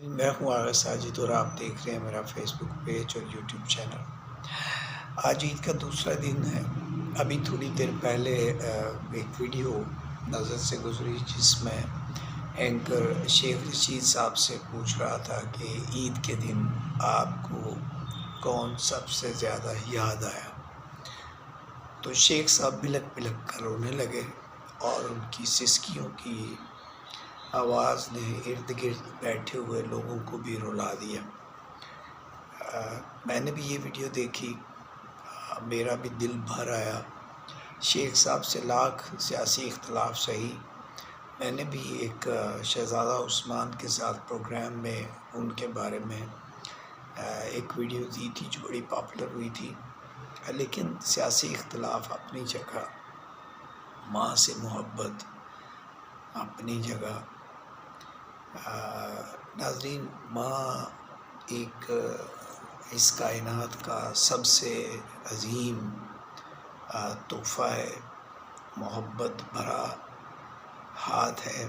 میں ہوں آغا ساجد اور آپ دیکھ رہے ہیں میرا فیس بک پیج اور یوٹیوب چینل۔ آج عید کا دوسرا دن ہے۔ ابھی تھوڑی دیر پہلے ایک ویڈیو نظر سے گزری جس میں اینکر شیخ رشید صاحب سے پوچھ رہا تھا کہ عید کے دن آپ کو کون سب سے زیادہ یاد آیا، تو شیخ صاحب بلک بلک کر رونے لگے اور ان کی سسکیوں کی آواز نے ارد گرد بیٹھے ہوئے لوگوں کو بھی رلا دیا۔ میں نے بھی یہ ویڈیو دیکھی، میرا بھی دل بھر آیا۔ شیخ صاحب سے لاکھ سیاسی اختلاف سہی، میں نے بھی ایک شہزادہ عثمان کے ساتھ پروگرام میں ان کے بارے میں ایک ویڈیو دی تھی جو بڑی پاپولر ہوئی تھی، لیکن سیاسی اختلاف اپنی جگہ، ماں سے محبت اپنی جگہ۔ ناظرین، ماں ایک اس کائنات کا سب سے عظیم تحفہ ہے، محبت بھرا ہاتھ ہے،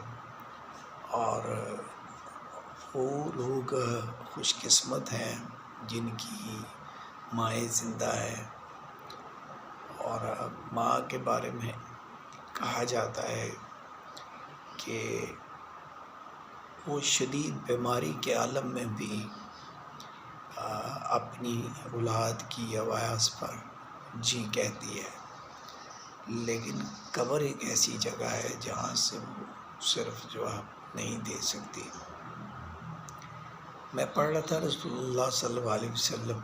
اور وہ لوگ خوش قسمت ہیں جن کی مائیں زندہ ہیں۔ اور ماں کے بارے میں کہا جاتا ہے کہ وہ شدید بیماری کے عالم میں بھی اپنی اولاد کی آواز پر جی کہتی ہے، لیکن قبر ایک ایسی جگہ ہے جہاں سے وہ صرف جواب نہیں دے سکتی۔ میں پڑھ رہا تھا رسول اللہ صلی اللہ علیہ وسلم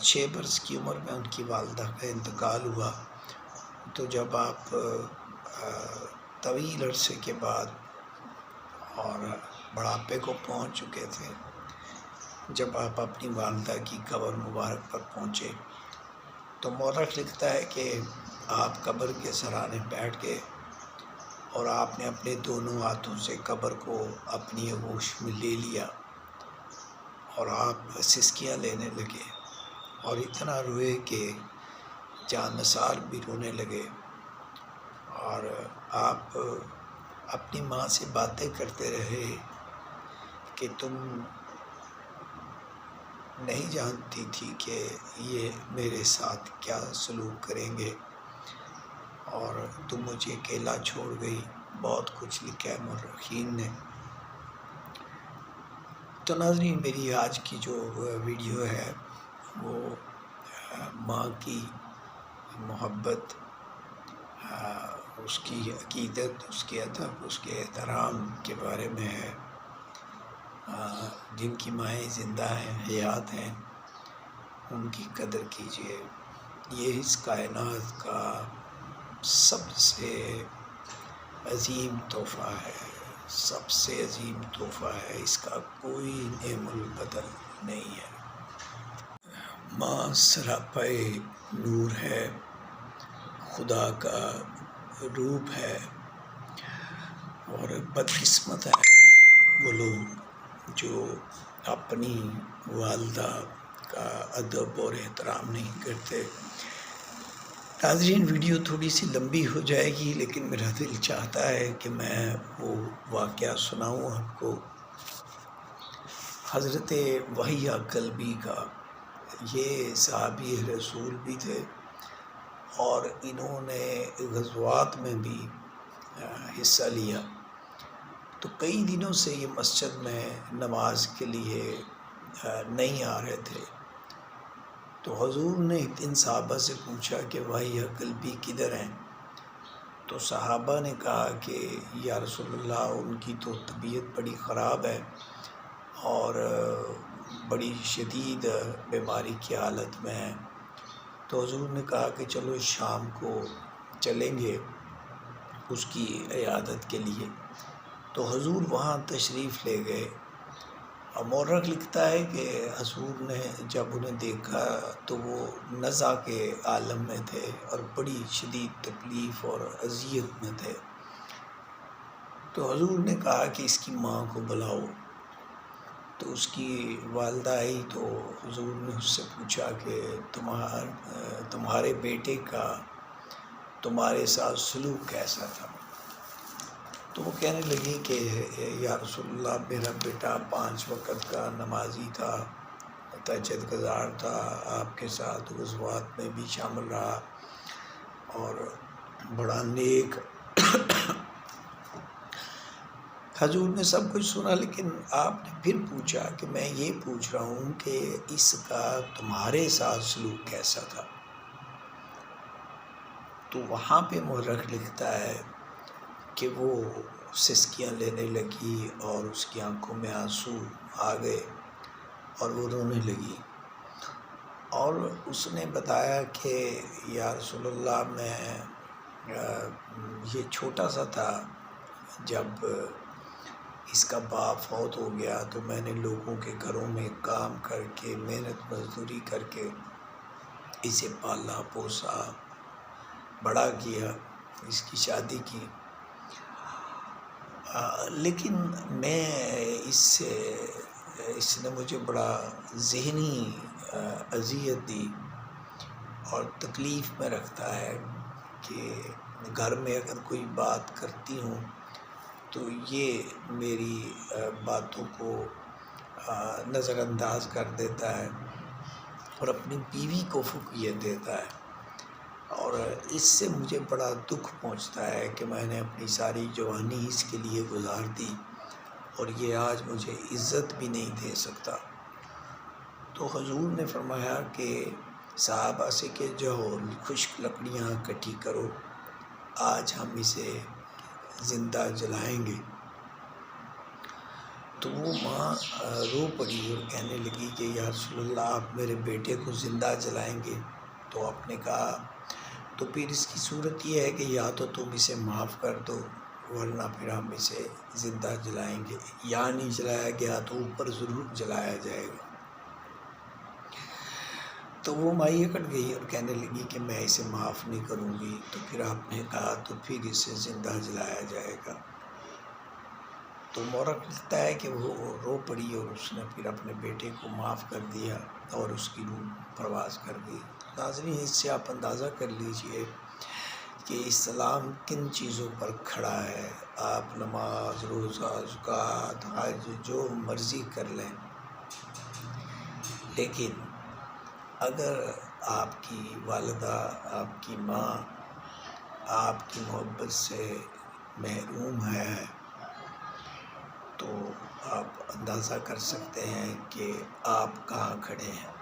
6 برس کی عمر میں ان کی والدہ کا انتقال ہوا، تو جب آپ طویل عرصے کے بعد اور بڑھاپے کو پہنچ چکے تھے، جب آپ اپنی والدہ کی قبر مبارک پر پہنچے تو مورخ لکھتا ہے کہ آپ قبر کے سرانے بیٹھ گئے اور آپ نے اپنے دونوں ہاتھوں سے قبر کو اپنی آغوش میں لے لیا اور آپ سسکیاں لینے لگے اور اتنا روئے کہ جان نثار بھی رونے لگے، اور آپ اپنی ماں سے باتیں کرتے رہے کہ تم نہیں جانتی تھی کہ یہ میرے ساتھ کیا سلوک کریں گے، اور تم مجھے اکیلا چھوڑ گئی۔ بہت کچھ لکھا ہے مورخین نے۔ تو ناظرین، میری آج کی جو ویڈیو ہے وہ ماں کی محبت، اس کی عقیدت، اس کے ادب، اس کے احترام کے بارے میں ہے۔ جن کی مائیں زندہ ہیں، حیات ہیں، ان کی قدر کیجیے۔ یہ اس کائنات کا سب سے عظیم تحفہ ہے، سب سے عظیم تحفہ ہے، اس کا کوئی نعم البدل نہیں ہے۔ ماں سراپے نور ہے، خدا کا روپ ہے، اور بدقسمت ہے وہ لوگ جو اپنی والدہ کا ادب اور احترام نہیں کرتے۔ ناظرین، ویڈیو تھوڑی سی لمبی ہو جائے گی، لیکن میرا دل چاہتا ہے کہ میں وہ واقعہ سناؤں آپ کو۔ حضرت وحیہ کلبی کا، یہ صحابی رسول بھی تھے اور انہوں نے غزوات میں بھی حصہ لیا، تو کئی دنوں سے یہ مسجد میں نماز کے لیے نہیں آ رہے تھے۔ تو حضور نے ان صحابہ سے پوچھا کہ وحیہ کلبی کدھر ہیں؟ تو صحابہ نے کہا کہ یا رسول اللہ، ان کی تو طبیعت بڑی خراب ہے اور بڑی شدید بیماری کی حالت میں ہے۔ تو حضور نے کہا کہ چلو شام کو چلیں گے اس کی عیادت کے لیے۔ تو حضور وہاں تشریف لے گئے، اور مورخ لکھتا ہے کہ حضور نے جب انہیں دیکھا تو وہ نزع کے عالم میں تھے اور بڑی شدید تکلیف اور اذیت میں تھے۔ تو حضور نے کہا کہ اس کی ماں کو بلاؤ۔ تو اس کی والدہ آئی، تو حضور نے اس سے پوچھا کہ تمہارے بیٹے کا تمہارے ساتھ سلوک کیسا تھا؟ تو وہ کہنے لگی کہ یا رسول اللہ میرا بیٹا 5 وقت کا نمازی تھا، تہجد گزار تھا، آپ کے ساتھ غزوات میں بھی شامل رہا اور بڑا نیک۔ حضور نے سب کچھ سنا، لیکن آپ نے پھر پوچھا کہ میں یہ پوچھ رہا ہوں کہ اس کا تمہارے ساتھ سلوک کیسا تھا؟ تو وہاں پہ مورخ لکھتا ہے کہ وہ سسکیاں لینے لگی اور اس کی آنکھوں میں آنسو آ گئے اور وہ رونے لگی، اور اس نے بتایا کہ یا رسول اللہ میں یہ چھوٹا سا تھا جب اس کا باپ فوت ہو گیا، تو میں نے لوگوں کے گھروں میں کام کر کے محنت مزدوری کر کے اسے پالا پوسا بڑا کیا، اس کی شادی کی، لیکن میں اس نے مجھے بڑا ذہنی اذیت دی اور تکلیف میں رکھتا ہے کہ گھر میں اگر کوئی بات کرتی ہوں تو یہ میری باتوں کو نظر انداز کر دیتا ہے اور اپنی بیوی کو فوقیت دیتا ہے، اور اس سے مجھے بڑا دکھ پہنچتا ہے کہ میں نے اپنی ساری جوانی اس کے لیے گزار دی اور یہ آج مجھے عزت بھی نہیں دے سکتا۔ تو حضور نے فرمایا کہ صحابہ سے کہ جاؤ خشک لکڑیاں اکٹھی کرو، آج ہم اسے زندہ جلائیں گے۔ تو وہ ماں رو پڑی اور کہنے لگی کہ یا رسول اللہ آپ میرے بیٹے کو زندہ جلائیں گے؟ تو آپ نے کہا تو پھر اس کی صورت یہ ہے کہ یا تو تم اسے معاف کر دو ورنہ پھر ہم اسے زندہ جلائیں گے، یا نہیں جلایا گیا تو اوپر ضرور جلایا جائے گا۔ تو وہ مائی اکٹ گئی اور کہنے لگی کہ میں اسے معاف نہیں کروں گی۔ تو پھر آپ نے کہا تو پھر اسے زندہ جلایا جائے گا۔ تو مورخ لکھتا ہے کہ وہ رو پڑی اور اس نے پھر اپنے بیٹے کو معاف کر دیا اور اس کی روح پرواز کر گئی۔ ناظرین، اس سے آپ اندازہ کر لیجئے کہ اسلام کن چیزوں پر کھڑا ہے۔ آپ نماز، روزہ، زکوٰۃ، حج جو مرضی کر لیں، لیکن اگر آپ کی والدہ، آپ کی ماں آپ کی محبت سے محروم ہے تو آپ اندازہ کر سکتے ہیں کہ آپ کہاں کھڑے ہیں۔